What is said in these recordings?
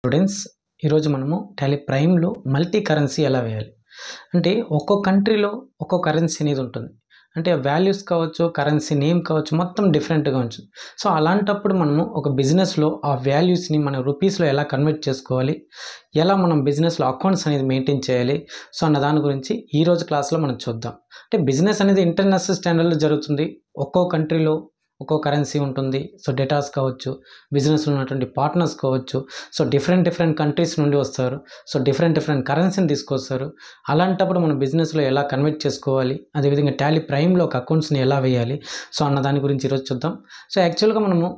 Students, ఈరోజు మనము Tally ప్రైమ్లో multi currency ఎలా వేయాలి అంటే ఒక్కో కంట్రీలో ఒక్కో కరెన్సీ అనేది ఉంటుంది. అంటే వాల్యూస్ కావచ్చు, కరెన్సీ నేమ్ కావచ్చు, మొత్తం డిఫరెంట్గా ఉంటుంది. సో అలాంటప్పుడు మనము ఒక బిజినెస్లో ఆ వాల్యూస్ని మన రూపీస్లో ఎలా కన్వర్ట్ చేసుకోవాలి, ఎలా మనం బిజినెస్లో అకౌంట్స్ అనేది మెయింటైన్ చేయాలి, సో అన్న దాని గురించి ఈరోజు క్లాస్లో మనం చూద్దాం. అంటే బిజినెస్ అనేది ఇంటర్నేషనల్ స్టాండర్డ్లో జరుగుతుంది. ఒక్కో కంట్రీలో ఒక్కో కరెన్సీ ఉంటుంది. సో డేటాస్ కావచ్చు, బిజినెస్లో ఉన్నటువంటి పార్ట్నర్స్ కావచ్చు, సో డిఫరెంట్ కంట్రీస్ నుండి వస్తారు. సో డిఫరెంట్ కరెన్సీని తీసుకొస్తారు. అలాంటప్పుడు మనం బిజినెస్లో ఎలా కన్వర్ట్ చేసుకోవాలి, అదేవిధంగా టాలీ ప్రైమ్లో ఒక అకౌంట్స్ని ఎలా వేయాలి, సో అన్న దాని గురించి ఈరోజు చూద్దాం. సో యాక్చువల్గా మనము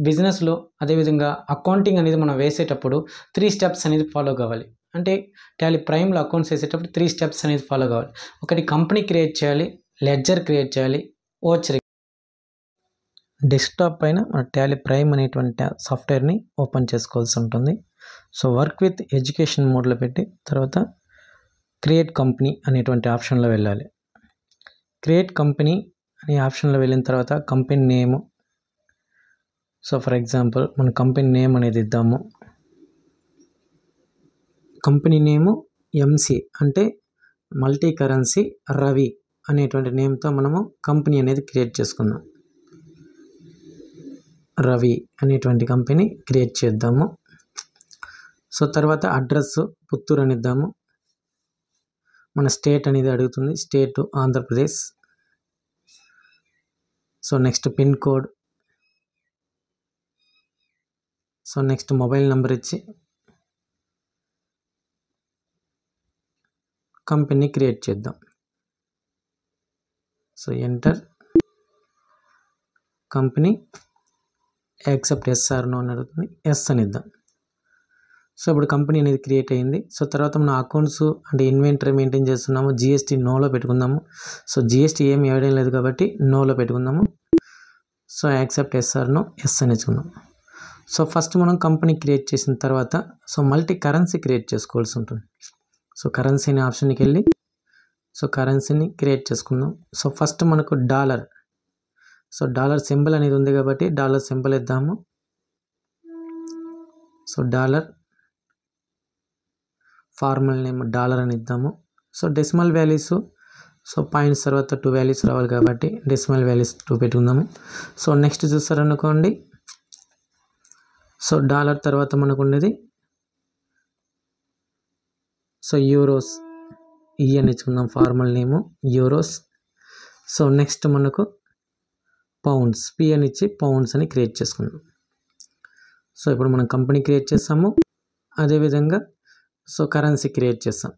బిజినెస్లో అదేవిధంగా అకౌంటింగ్ అనేది మనం వేసేటప్పుడు 3 స్టెప్స్ అనేది ఫాలో కావాలి. అంటే టాలీ ప్రైమ్లో అకౌంట్స్ వేసేటప్పుడు 3 స్టెప్స్ అనేది ఫాలో కావాలి. ఒకటి కంపెనీ క్రియేట్ చేయాలి, లెడ్జర్ క్రియేట్ చేయాలి, ఓచర్. డెస్క్టాప్ పైన మన టాలీ ప్రైమ్ అనేటువంటి సాఫ్ట్వేర్ని ఓపెన్ చేసుకోవాల్సి ఉంటుంది. సో వర్క్ విత్ ఎడ్యుకేషన్ మోడ్లో పెట్టి తర్వాత క్రియేట్ కంపెనీ అనేటువంటి ఆప్షన్లో వెళ్ళాలి. క్రియేట్ కంపెనీ అనే ఆప్షన్లో వెళ్ళిన తర్వాత company name, so for example మన కంపెనీ నేమ్ అనేది ఇద్దాము. కంపెనీ నేము ఎంసీ అంటే మల్టీ కరెన్సీ రవి అనేటువంటి నేమ్తో మనము కంపెనీ అనేది క్రియేట్ చేసుకుందాం. రవి అనేటువంటి కంపెనీ క్రియేట్ చేద్దాము. సో తర్వాత అడ్రస్ పుత్తూరు అని ఇద్దాము. మన స్టేట్ అనేది అడుగుతుంది, state Andhra Pradesh. So next pin code, so next mobile number ఇచ్చి కంపెనీ క్రియేట్ చేద్దాం. So enter company, accept yes or no అని అడుగుతుంది, ఎస్ అని ఇద్దాం. సో ఇప్పుడు కంపెనీ అనేది క్రియేట్ అయ్యింది. సో తర్వాత మన అకౌంట్స్ అంటే ఇన్వెంటరీ మెయింటైన్ చేస్తున్నాము, జిఎస్టీ నోలో పెట్టుకుందాము. సో జిఎస్టీ ఏమి వేయడం లేదు కాబట్టి నోలో పెట్టుకుందాము. So accept yes or no, yes అని ఇచ్చుకుందాం. సో ఫస్ట్ మనం కంపెనీ క్రియేట్ చేసిన తర్వాత సో మల్టీ కరెన్సీ క్రియేట్ చేసుకోవాల్సి ఉంటుంది. సో కరెన్సీ అనే ఆప్షన్కి వెళ్ళి సో కరెన్సీని క్రియేట్ చేసుకుందాం. సో ఫస్ట్ మనకు డాలర్, సో డాలర్ సింబల్ అనేది ఉంది కాబట్టి డాలర్ సింబల్ ఇద్దాము. So dollar, formal name dollar అని ఇద్దాము. So decimal values, so points తర్వాత 2 వాల్యూస్ రావాలి కాబట్టి డెసిమల్ వాల్యూస్ 2 పెట్టుకుందాము. సో నెక్స్ట్ చూస్తారనుకోండి, సో డాలర్ తర్వాత మనకు ఉండేది సో యూరోస్, ఈ అని ఇచ్చుకుందాం, ఫార్మల్ నేము యూరోస్. సో నెక్స్ట్ మనకు పౌండ్స్, పి అని ఇచ్చి పౌండ్స్ అని క్రియేట్ చేసుకుందాం. సో ఇప్పుడు మనం కంపెనీ క్రియేట్ చేస్తాము, అదేవిధంగా సో కరెన్సీ క్రియేట్ చేస్తాం.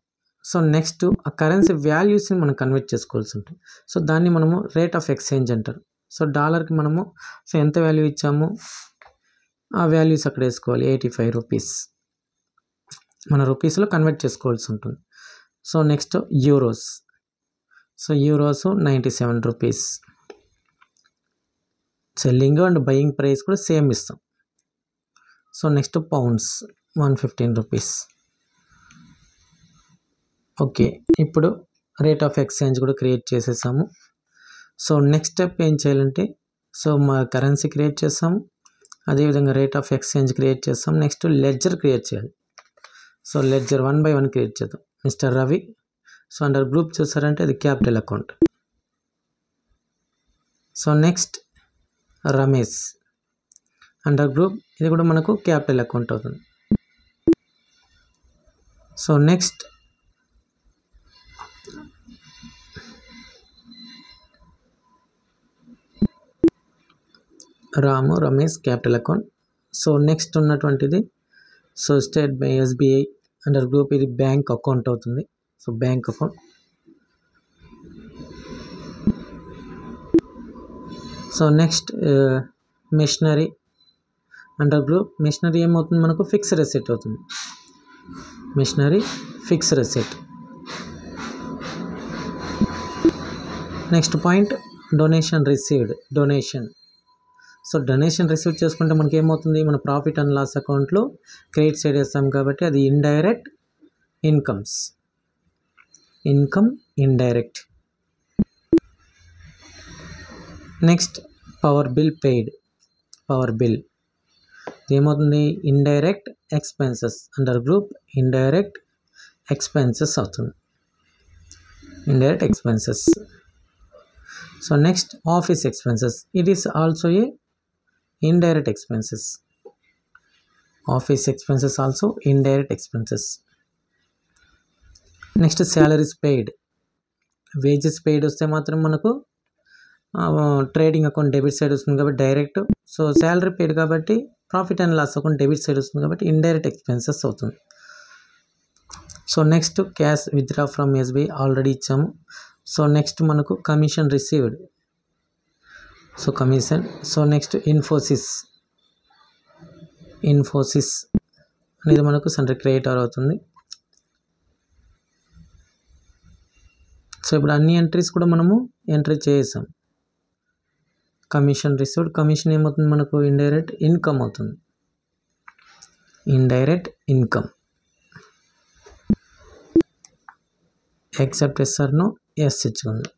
సో నెక్స్ట్ ఆ కరెన్సీ వాల్యూస్ని మనం కన్వర్ట్ చేసుకోవాల్సి ఉంటుంది. సో దాన్ని మనము రేట్ ఆఫ్ ఎక్స్చేంజ్ అంటారు. సో డాలర్కి మనము సో ఎంత వాల్యూ ఇచ్చాము ఆ వాల్యూస్ అక్కడ వేసుకోవాలి. 85 రూపీస్ మన రూపీస్లో కన్వర్ట్ చేసుకోవాల్సి ఉంటుంది. So next euros, so euros 97 rupees. Selling and buying price కూడా సేమ్ ఇస్తాం. So next pounds 115 rupees. Okay, ఇప్పుడు రేట్ ఆఫ్ ఎక్స్చేంజ్ కూడా క్రియేట్ చేసేసాము. సో నెక్స్ట్ స్టెప్ ఏం చేయాలంటే సో మా కరెన్సీ క్రియేట్ చేస్తాము, అదేవిధంగా రేట్ ఆఫ్ ఎక్స్చేంజ్ క్రియేట్ చేస్తాం. నెక్స్ట్ లెడ్జర్ క్రియేట్ చేయాలి. సో లెడ్జర్ 1 by 1 క్రియేట్ చేద్దాం. Mister Ravi, so under group చూసారంటే అది capital account. So next Ramesh under group, ఇది కూడా మనకు క్యాపిటల్ అకౌంట్ అవుతుంది. So next Ramu, Ramesh capital account. So next ఉన్నటువంటిది so state by SBI under group, ఇది బ్యాంక్ అకౌంట్ అవుతుంది. So bank account. So next machinery under group, machinery ఏమవుతుంది మనకు fixed asset అవుతుంది. Machinery fixed asset. Next point donation received, donation. So donation receive చేసుకుంటే మనకి ఏమవుతుంది, మన ప్రాఫిట్ అండ్ లాస్ అకౌంట్లో క్రెడిట్ సైడ్ వేస్తాం కాబట్టి అది indirect incomes, income indirect. Next power bill paid, power bill. ఏమవుతుంది, indirect expenses under group indirect expenses అవుతుంది, indirect expenses. So next office expenses, it is also a indirect expenses. Office expenses also indirect expenses. Next salaries paid, wages paid వస్తే మాత్రం మనకు trading account debit side వస్తుంది కాబట్టి direct. So salary paid కాబట్టి profit and loss account debit side వస్తుంది కాబట్టి indirect expenses అవుతుంది. So next cash withdraw from SBI already ఇచ్చాము. సో నెక్స్ట్ మనకు commission received, so commission. So next Infosys అనేది మనకు సెంట్రల్ క్రియేటర్ అవుతుంది. సో ఇప్పుడు అన్ని ఎంట్రీస్ కూడా మనము ఎంట్రీ చేసాం. కమిషన్ రిసీవ్డ్, కమిషన్ ఏమవుతుంది మనకు ఇండైరెక్ట్ ఇన్కమ్ అవుతుంది, indirect income. Accept yes or no, yes ఇచ్చుకుందాం.